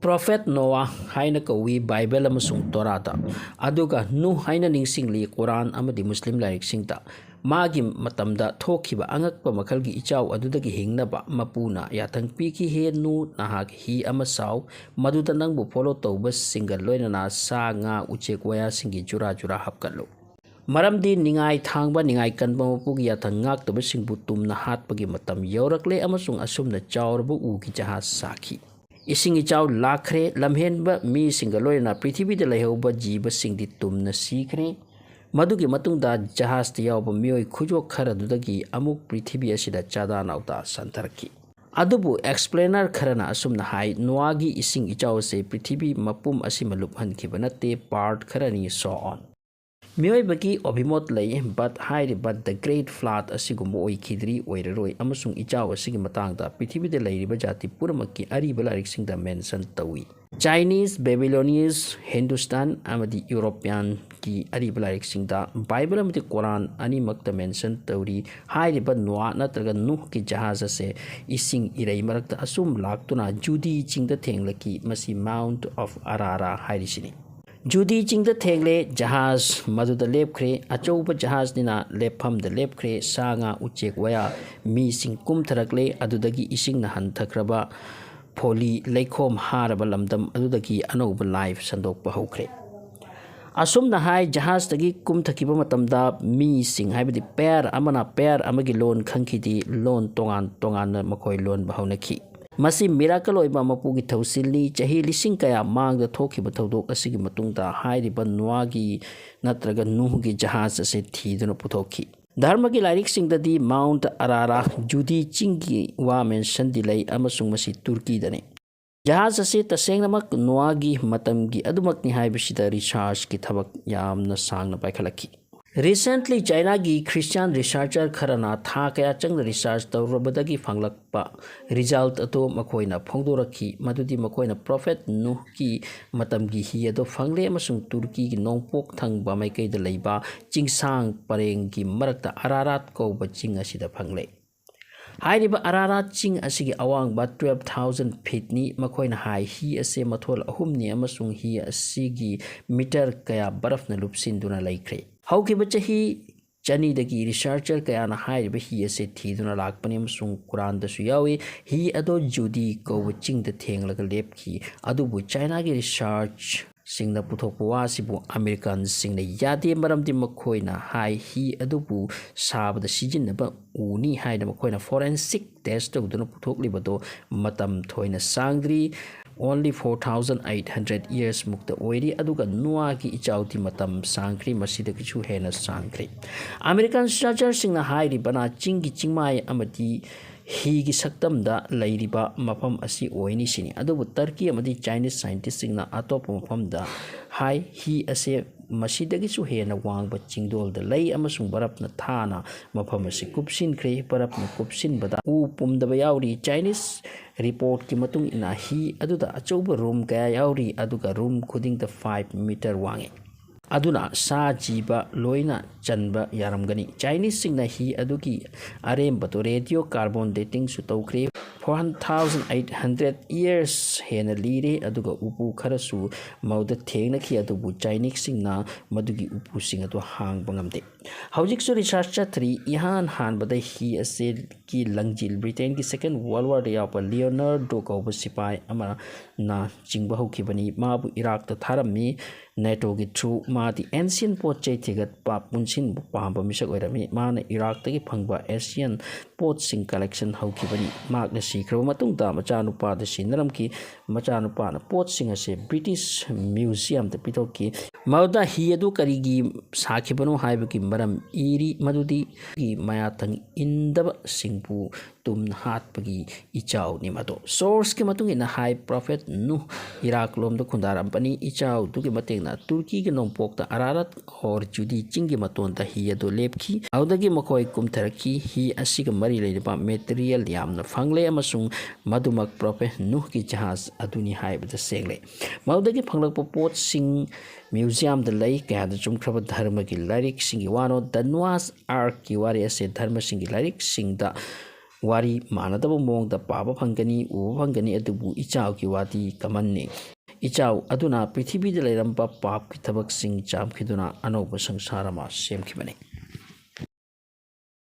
Prophet Noah haina kawi Bible amasung Torata aduga Nooh haina ningsingli Quran amadi Muslim lairik singta magi matamda thokhiba angakpa makhalgi ichaw adudagi hingnaba mapuna yathang piki he Nooh nahak hi amasaw maduda nangbu follow tawba single loinana sa nga uchek waya singi jura hapkalo maramdi ningai thangba ningai kanba mapugi yathang ngaktoba singbu tumna hatpagi matam yaurakle amasung asumna chawrbu ugi jahaj sakhi इसिंग इचाव लाखरे लम्हेनबा मी सिंगलोयना पृथ्वी द लैहौबा जीव सिंगदि तुमना सीखरे मदुगी मतुंगदा जहाज द यावबा मियोय खुजो खरदुदगी अमुक पृथ्वी असिदा चादा नावता संतरकी अदुबु एक्सप्लेनर खरना असुमना हाई नोआगी इसिंग इचाव से पृथ्वी मपुम असिमा लुपहनखिबा नते पार्ट खरनी सो ऑन मियोयबगी अभिमत लई बट हाइरि बट द ग्रेट फ्लड असिगुमबो ओइखिद्री ओइररोय अमसुंग इचाव असिगी मतांगदा पृथ्वी द लैरिबा जाति पुरमक्की अरिबा लारिकसिंगदा मेंशन तवी चाइनीज बेबीलोनियस हिंदुस्तान अमदी यूरोपियन की अरिबा लारिकसिंगदा बाइबल अमदी कुरान अनिमक्ता मेंशन तवरी हाइरिबा नोआ नत्रगा नूह की जहाज असे इसिंग Irai मरक्ता assume लाक्तुना जुदी चिंगदा थेंगलकी Masih mount of अरारा हाइरिसिनी जुदी चिंगदा थेंगले जहाज मधुदा लेपख्रे अचौब जहाज निना लेपफम द लेपख्रे सागा उचेक वया मी सिंग कुमथरकले अदुदगी इसिंग न हंथख्रबा फोली लेखोम हारबा लमदम अदुदगी अनौब लाइफ संदोकपा हौख्रे असुम न हाय जहाज तगी कुमथकिबा मतमदा मी सिंग हाइबदी पैर अमगी लोन खंखिदी लोन तोंगान मखोय लोन बहौनखी मसी मिराकल ओइबा मपुगी थौसिली चही लिसिंग कया मांगदा थोखिबा थौदोक असिगी मतुंगदा हाइरिबा नोआगी नत्रगा नूहगी जहाज असे थीदुना पुथोखी धर्म की लाइरिक सिंगददी माउंट अरारा जुदी चिंगी वा मेंशन दिलाई अमसुंग मसी तुर्की दने जहाज असे तसेंगनमक नोआगी मतमगी अदुमकनी हाइबसिदा रिसर्च की थबक यामना सांगना पाइखलखी Recently, China की Christian researcher खरना था कया चंग रिसर्च तौरबदगी फंगलकपा रिजल्ट अतो मखोइना फोंदोरखी मदुदी मखोइना प्रोफेट नूह की मतमगी ही अदो फंगले अमसुंग तुर्की की नोंपोक थंगबा माइकैद लैबा चिंगसांग परेंग की मरक्ता अरारात कौबा चिंग असिदा फंगले हाइरिबा अरारात चिंग असिगी अवांगबा 12,000 फीट नि मखोइना हाई ही असे मथोल अहुमनी अमसुंग ही असिगी मीटर कया बरफना लुपसिंदुना लैख्रे हौकिबा चही चनीदगी रिसर्चर कयाना हाइरिबा ही असे थीदुना लाकपनि अमसुंग कुरान दसु यावे ही अदो जुदी कौब चिंगदा थेंगलगा लेपखी अदुबु चाइना की रिसर्च सिंगना पुथोकपा वासिबु अमेरिकन सिंगना यादे मरमदि मखोइना हाई ही अदुबु साबदा सिजिनबा उनी हाइना मखोइना फोरेंसिक टेस्ट तौदुना पुथोकलिबदो मतम थोइना सांगद्री only 4,800 years mukta oiri aduga nuwa ki ichauti matam sangkri masida kichu hena sangkri American researcher singna hairi bana chingi chingmai amati hi gi saktam da lairiba mafam asi oini sini adubu Turkey amadi Chinese scientist singna atop mafam da hai hi ase masida gichu hena wangba chingdol da lei amasung barapna thana mafam asi kupsin kre barapna kupsin bada u pumdaba yauri Chinese report ki matung ina hi aduda achoba room kaya yauri aduga room khuding da 5 meter wange aduna sa jiba loina chanba yaramgani Chinese singna hi adugi arem bato radio carbon dating su tawkre 4,800 years hena lire aduga upu kharasu mauda thengna ki adubu Chinese singna madugi upu sing atu hang bangamde hawjik su research chatri ihan han badai hi ase ki langjil Britain ki second world war ya pa Leonardo ko sipai ama na chingba hokibani mabu Iraq ta tharami NATO ki through ma di ancient pot chai thigat pa punsin pamba misak oirami mana Iraq ta ki phangba Asian pot sing collection hokibani mak na sikhra matung da machanu pa da sinaram ki machanu pa na pot sing ase British Museum ta pitoki mauda hi adu karigi sakhibanu haiba ki maram iri madudi ki mayatang indaba singpu tum hatpagi ichau ni mato source ke matung ina high prophet Nooh Iraq lom da khundaram pani ichau tu ke mateng na Turkey ke nompok ta Ararat or Judi chingi maton ta hi ado lepki audagi makoi kum tharaki hi asiga mari leiba material yamna fangle amasung madumak prophet Nooh ki jahaz aduni haiba da sengle maudagi phanglak pot sing museum da lei ka da chum khraba dharma ki larik singi wano the Noah's ark ki wari ase dharma singi larik singda ꯋꯥꯔꯤ ꯃꯥꯟꯅꯗꯕ ꯃꯑꯣꯡꯗ ꯄꯥꯕ ꯐꯪꯒꯅꯤ ꯎꯕ ꯐꯪꯒꯅꯤ ꯑꯗꯨꯕꯨ ꯏꯆꯥꯎꯒꯤ ꯋꯥꯗꯤ ꯀꯃꯟꯅꯤ꯫ ꯏꯆꯥꯎ ꯑꯗꯨꯅ ꯄ꯭ꯔꯤꯊꯤꯕꯤꯗ ꯂꯩꯔꯝꯕ ꯄꯥꯞꯀꯤ ꯊꯕꯛꯁꯤꯡ ꯆꯥꯝꯈꯤꯗꯨꯅ ꯑꯅꯧꯕ ꯁꯪꯁꯥꯔ ꯑꯃ ꯁꯦꯝꯈꯤꯕꯅꯤ꯫